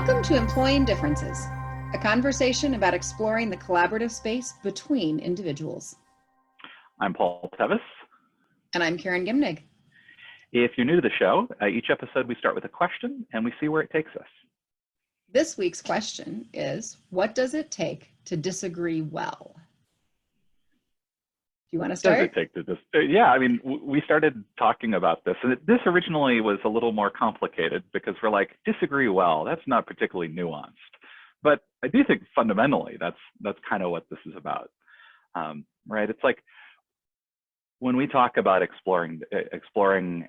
Welcome to Employing Differences, a conversation about exploring the collaborative space between individuals. I'm Paul Tevis. And I'm Karen Gimnig. If you're new to the show, each episode we start with a question and we see where it takes us. This week's question is, what does it take to disagree well? Do you want to start? What does it take to yeah, I mean, we started talking about this, and this originally was a little more complicated because we're like, disagree well, that's not particularly nuanced. But I do think fundamentally that's kind of what this is about, right? It's like when we talk about exploring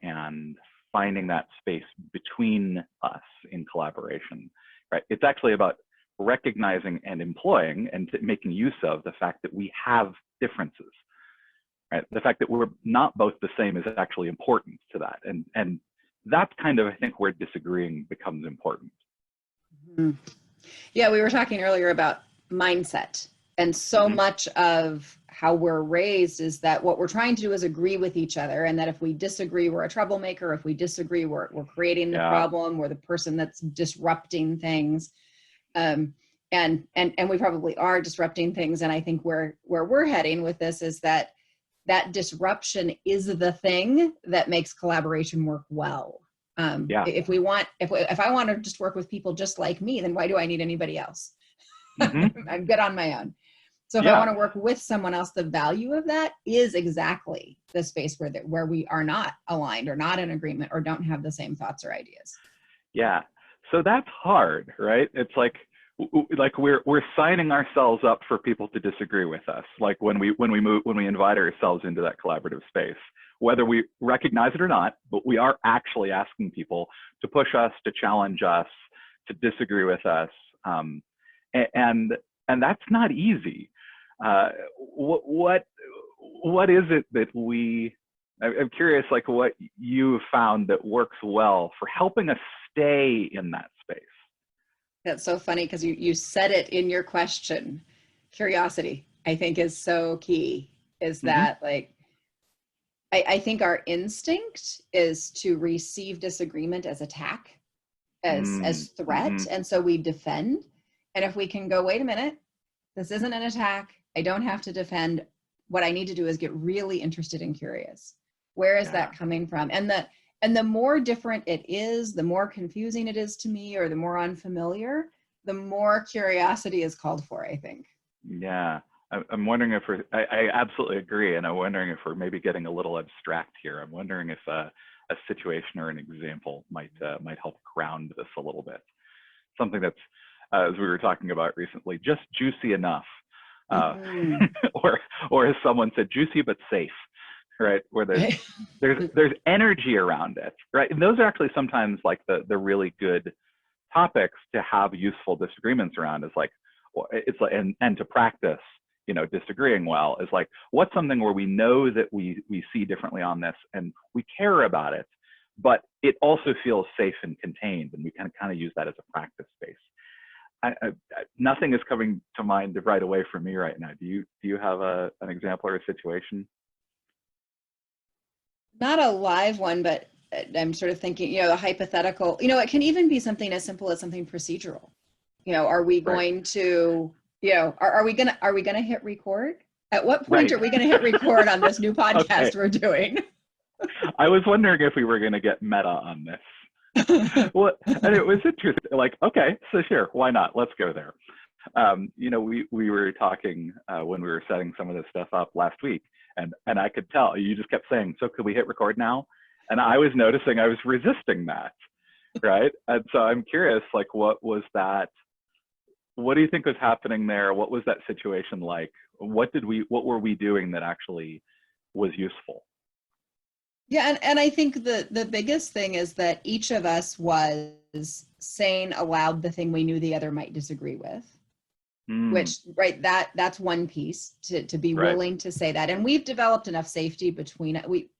and finding that space between us in collaboration, right? It's actually about recognizing and employing and making use of the fact that we have differences. Right? The fact that we're not both the same is actually important to that. And that's kind of, I think, where disagreeing becomes important. Mm-hmm. Yeah, we were talking earlier about mindset. And so much of how we're raised is that what we're trying to do is agree with each other. And that if we disagree, we're a troublemaker. If we disagree, we're creating the problem. We're the person that's disrupting things. And we probably are disrupting things. And I think where we're heading with this is that disruption is the thing that makes collaboration work well. If I want to just work with people just like me, then why do I need anybody else? I'm good on my own. So if I want to work with someone else, the value of that is exactly the space where we are not aligned or not in agreement or don't have the same thoughts or ideas. Yeah. So that's hard, right? It's like we're signing ourselves up for people to disagree with us. Like when we invite ourselves into that collaborative space, whether we recognize it or not, but we are actually asking people to push us, to challenge us, to disagree with us, and that's not easy. What is it that I'm curious, like what you found that works well for helping us stay in that space? That's so funny because you said it in your question. Curiosity, I think, is so key. Is that like, I think our instinct is to receive disagreement as attack, as threat. And so we defend. And if we can go, wait a minute, this isn't an attack. I don't have to defend. What I need to do is get really interested and curious. Where is that coming from? And the more different it is, the more confusing it is to me, or the more unfamiliar, the more curiosity is called for, I think. Yeah, I'm wondering if I absolutely agree. And I'm wondering if we're maybe getting a little abstract here. I'm wondering if a situation or an example might help ground this a little bit. Something that's, as we were talking about recently, just juicy enough. Or as someone said, juicy but safe. Right, where there's energy around it, right? And those are actually sometimes like the really good topics to have useful disagreements around. Is like, it's like, and to practice, disagreeing well is like, what's something where we know that we see differently on this and we care about it, but it also feels safe and contained, and we can kind of use that as a practice space. Nothing is coming to mind right away for me right now. Do you have an example or a situation? Not a live one, but I'm sort of thinking, the hypothetical, it can even be something as simple as something procedural. Are we going to, are we going to hit record? At what point are we going to hit record on this new podcast we're doing? I was wondering if we were going to get meta on this. Well, and it was interesting. Like, okay, so sure, why not? Let's go there. We were talking when we were setting some of this stuff up last week. And I could tell you just kept saying, so could we hit record now? And I was noticing I was resisting that, right? And so I'm curious, like, what was that? What do you think was happening there? What was that situation like? What were we doing that actually was useful? Yeah, and I think the biggest thing is that each of us was saying aloud the thing we knew the other might disagree with. Which, right, that's one piece to be willing to say that. And we've developed enough safety between it. We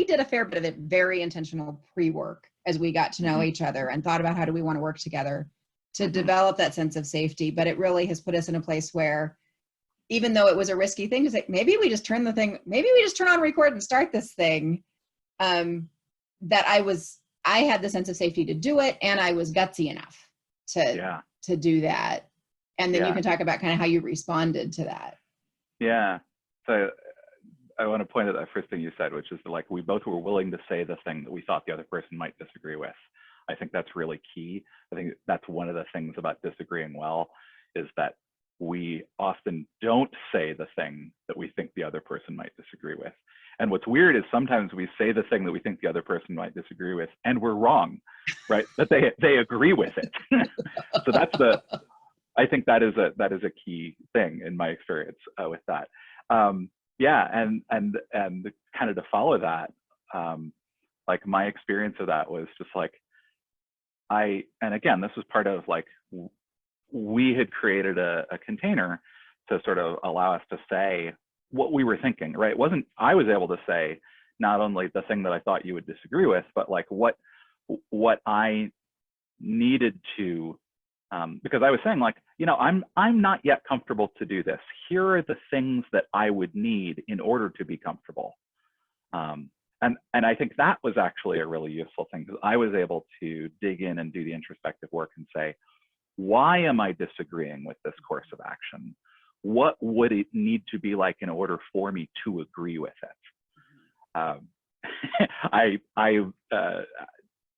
did a fair bit of it, very intentional pre-work as we got to know each other and thought about how do we want to work together to develop that sense of safety. But it really has put us in a place where, even though it was a risky thing to say, maybe we just turn on record and start this thing, that I had the sense of safety to do it, and I was gutsy enough to do that. And then you Yeah. can talk about kind of how you responded to that. Yeah. So I want to point out that first thing you said, which is like we both were willing to say the thing that we thought the other person might disagree with. I think that's really key. I think that's one of the things about disagreeing well, is that we often don't say the thing that we think the other person might disagree with. And what's weird is sometimes we say the thing that we think the other person might disagree with, and we're wrong, right? That they agree with it. So I think that is a key thing in my experience with that. Yeah, and kind of to follow that, like my experience of that was just like, and again, this was part of like, we had created a container to sort of allow us to say what we were thinking, right? It wasn't, I was able to say not only the thing that I thought you would disagree with, but like what I needed to, because I was saying like, you know, I'm not yet comfortable to do this. Here are the things that I would need in order to be comfortable. And I think that was actually a really useful thing, because I was able to dig in and do the introspective work and say, why am I disagreeing with this course of action? What would it need to be like in order for me to agree with it? I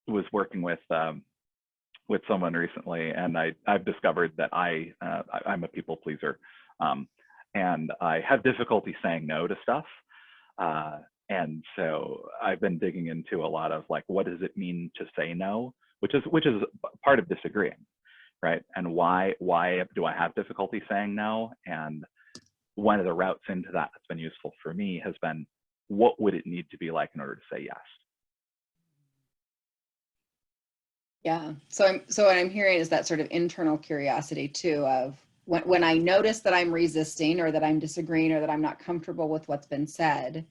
was working with someone recently, and I've discovered that I'm a people pleaser, and I have difficulty saying no to stuff. And so I've been digging into a lot of like, what does it mean to say no, which is part of disagreeing, right? And why do I have difficulty saying no? And one of the routes into that that's been useful for me has been, what would it need to be like in order to say yes? Yeah. So what I'm hearing is that sort of internal curiosity too, of when I notice that I'm resisting or that I'm disagreeing or that I'm not comfortable with what's been said.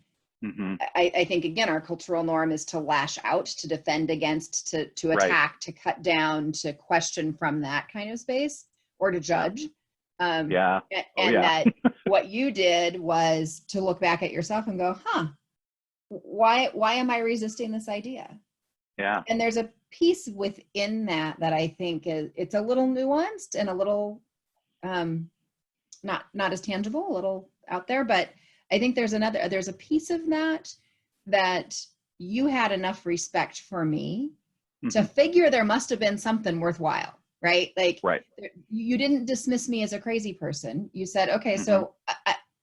Mm-hmm. I think, again, our cultural norm is to lash out, to defend against, to attack, right, to cut down, to question from that kind of space, or to judge. Yeah. And that what you did was to look back at yourself and go, why am I resisting this idea? Yeah. And there's a piece within that I think it's a little nuanced and a little not as tangible, a little out there, but I think there's a piece of that you had enough respect for me to figure there must have been something worthwhile, right? Like, right. You didn't dismiss me as a crazy person. You said, okay, so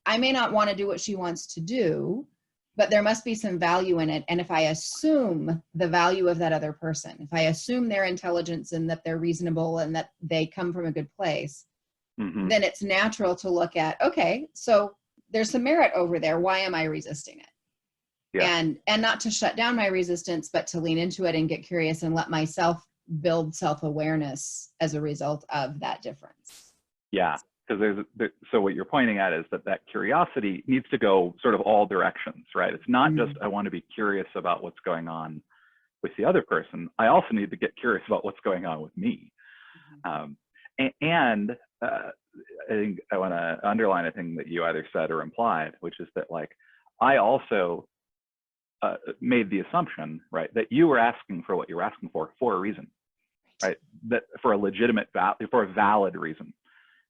I may not want to do what she wants to do, but there must be some value in it. And if I assume the value of that other person, if I assume their intelligence and that they're reasonable and that they come from a good place, then it's natural to look at, okay, so there's some merit over there. Why am I resisting it? Yeah. And not to shut down my resistance, but to lean into it and get curious and let myself build self-awareness as a result of that difference. Yeah, because so what you're pointing at is that curiosity needs to go sort of all directions, right? It's not just, I want to be curious about what's going on with the other person. I also need to get curious about what's going on with me. And I think I want to underline a thing that you either said or implied, which is that like, I also made the assumption, right, that you were asking for what you were asking for a reason, right? That for a legitimate, for a valid reason,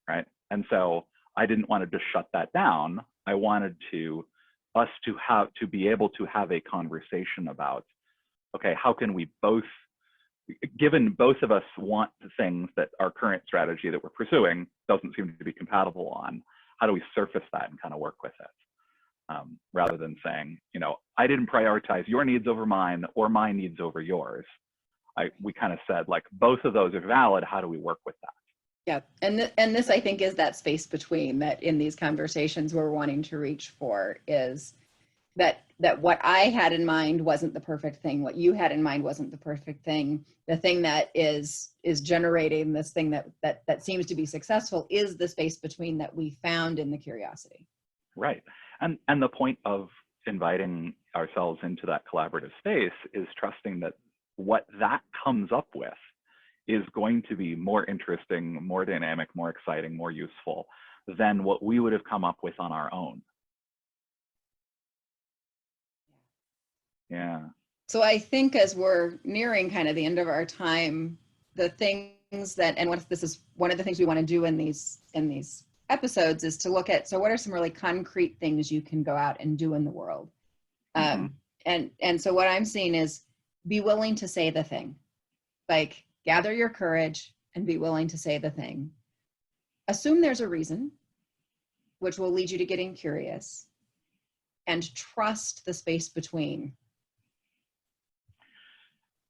right? And so I didn't want to just shut that down. I wanted us to be able to have a conversation about, okay, how can we both, given both of us want the things that our current strategy that we're pursuing doesn't seem to be compatible on, how do we surface that and kind of work with it? Rather than saying, you know, I didn't prioritize your needs over mine or my needs over yours. We kind of said like, both of those are valid. How do we work with that? Yeah. And this, I think, is that space between that in these conversations we're wanting to reach for, is that what I had in mind wasn't the perfect thing. What you had in mind wasn't the perfect thing. The thing that is generating this thing that seems to be successful is the space between that we found in the curiosity. Right. And the point of inviting ourselves into that collaborative space is trusting that what that comes up with is going to be more interesting, more dynamic, more exciting, more useful than what we would have come up with on our own. Yeah. So I think as we're nearing kind of the end of our time, the thing things that, and this is one of the things we want to do in these episodes, is to look at, so what are some really concrete things you can go out and do in the world? Mm-hmm. And so what I'm seeing is be willing to say the thing, like gather your courage and be willing to say the thing. Assume there's a reason, which will lead you to getting curious, and trust the space between.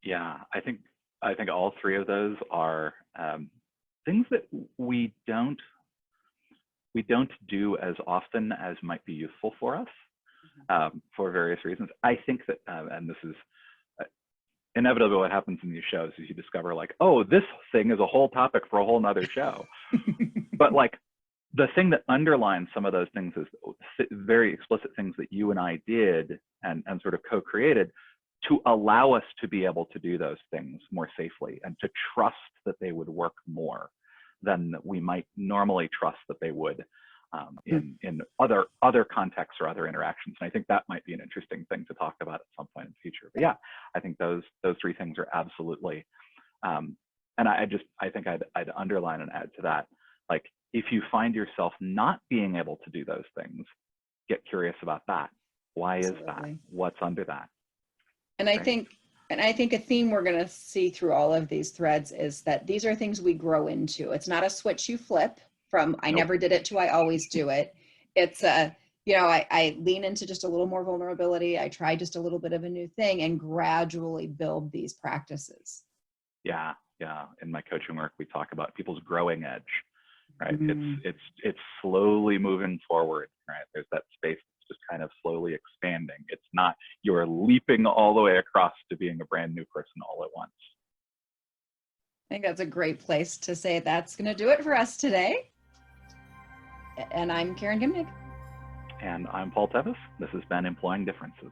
Yeah, I think all three of those are things that we don't do as often as might be useful for us for various reasons. I think that, and this is inevitably what happens in these shows, is you discover like, oh, this thing is a whole topic for a whole nother show. But like the thing that underlines some of those things is very explicit things that you and I did and sort of co-created to allow us to be able to do those things more safely and to trust that they would work more than we might normally trust that they would in other contexts or other interactions. And I think that might be an interesting thing to talk about at some point in the future. But yeah, I think those three things are absolutely, and I think I'd underline and add to that, like if you find yourself not being able to do those things, get curious about that. Why is that? What's under that? And I think a theme we're going to see through all of these threads is that these are things we grow into. It's not a switch you flip from I never did it to I always do it. It's I lean into just a little more vulnerability. I try just a little bit of a new thing and gradually build these practices. Yeah. In my coaching work, we talk about people's growing edge, right? It's slowly moving forward, right? There's that space that's just kind of slowly expanding. It's not you're leaping all the way across to being a brand new person all at once. I think that's a great place to say that's going to do it for us today. And I'm Karen Gimnick. And I'm Paul Tevis. This has been Employing Differences.